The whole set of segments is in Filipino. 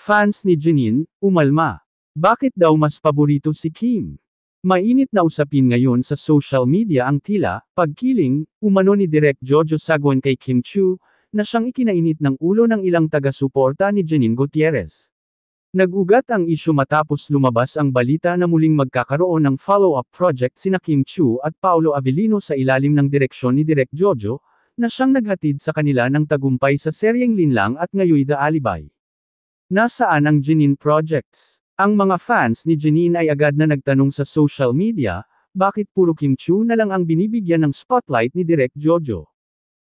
Fans ni Jenin, umalma. Bakit daw mas paborito si Kim? Mainit na usapin ngayon sa social media ang tila, pagkiling, umano ni Direk Jojo Sagwan kay Kim Chiu, na siyang ikinainit ng ulo ng ilang taga-suporta ni Jenin Gutierrez. Nag-ugat ang isyu matapos lumabas ang balita na muling magkakaroon ng follow-up project sina Kim Chiu at Paolo Avellino sa ilalim ng direksyon ni Direk Jojo, na siyang naghatid sa kanila ng tagumpay sa seryeng Linlang at ngayoy The Alibay. Nasaan ang Jenin Projects? Ang mga fans ni Jenin ay agad na nagtanong sa social media, bakit puro Kim Chiu na lang ang binibigyan ng spotlight ni Direk Jojo?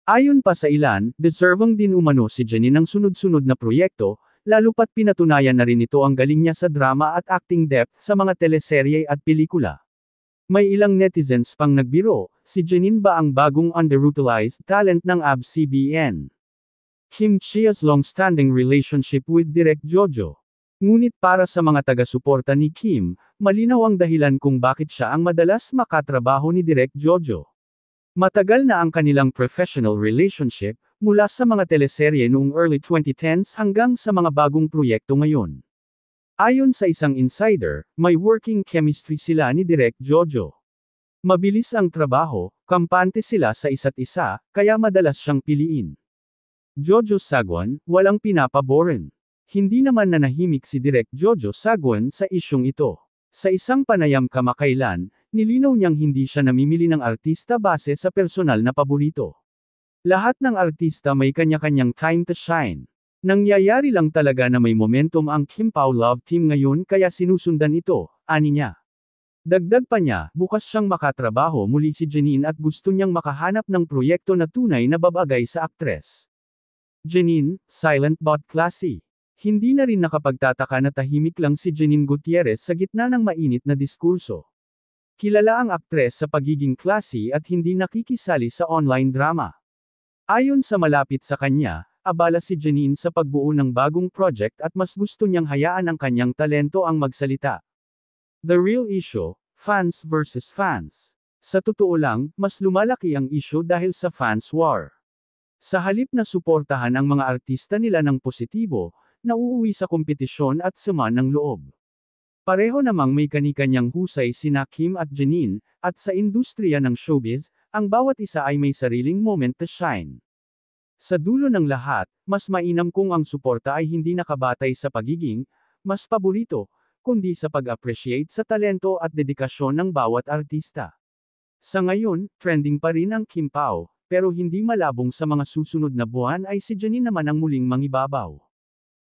Ayon pa sa ilan, deserving din umano si Jenin ng sunod-sunod na proyekto, lalo pat pinatunayan na rin ito ang galing niya sa drama at acting depth sa mga teleserye at pelikula. May ilang netizens pang nagbiro, si Jenin ba ang bagong underutilized talent ng ABS-CBN? Kim Chia's long-standing relationship with Direk Jojo. Ngunit para sa mga taga-suporta ni Kim, malinaw ang dahilan kung bakit siya ang madalas makatrabaho ni Direk Jojo. Matagal na ang kanilang professional relationship, mula sa mga teleserye noong early 2010s hanggang sa mga bagong proyekto ngayon. Ayon sa isang insider, may working chemistry sila ni Direk Jojo. Mabilis ang trabaho, kampante sila sa isa't isa, kaya madalas siyang piliin. Jojo Sagwan, walang pinapaboran. Hindi naman nanahimik si Direk Jojo Sagwan sa isyong ito. Sa isang panayam kamakailan, nilinaw niyang hindi siya namimili ng artista base sa personal na paborito. Lahat ng artista may kanya-kanyang time to shine. Nangyayari lang talaga na may momentum ang Kim Pao Love Team ngayon kaya sinusundan ito, ani niya. Dagdag pa niya, bukas siyang makatrabaho muli si Jenin at gusto niyang makahanap ng proyekto na tunay na babagay sa aktres. Jenin, silent but classy. Hindi na rin nakapagtataka na tahimik lang si Jenin Gutierrez sa gitna ng mainit na diskurso. Kilala ang aktres sa pagiging classy at hindi nakikisali sa online drama. Ayon sa malapit sa kanya, abala si Jenin sa pagbuo ng bagong project at mas gusto niyang hayaan ang kanyang talento ang magsalita. The real issue, fans versus fans. Sa totoo lang, mas lumalaki ang issue dahil sa fans war. Sa halip na suportahan ang mga artista nila ng positibo, nauuwi sa kompetisyon at sama ng loob. Pareho namang may kani-kanyang husay sina Kim at Jenin, at sa industriya ng showbiz, ang bawat isa ay may sariling moment to shine. Sa dulo ng lahat, mas mainam kung ang suporta ay hindi nakabatay sa pagiging, mas paborito, kundi sa pag-appreciate sa talento at dedikasyon ng bawat artista. Sa ngayon, trending pa rin ang Kim Pao, pero hindi malabong sa mga susunod na buwan ay si Jenin naman ang muling mangibabaw.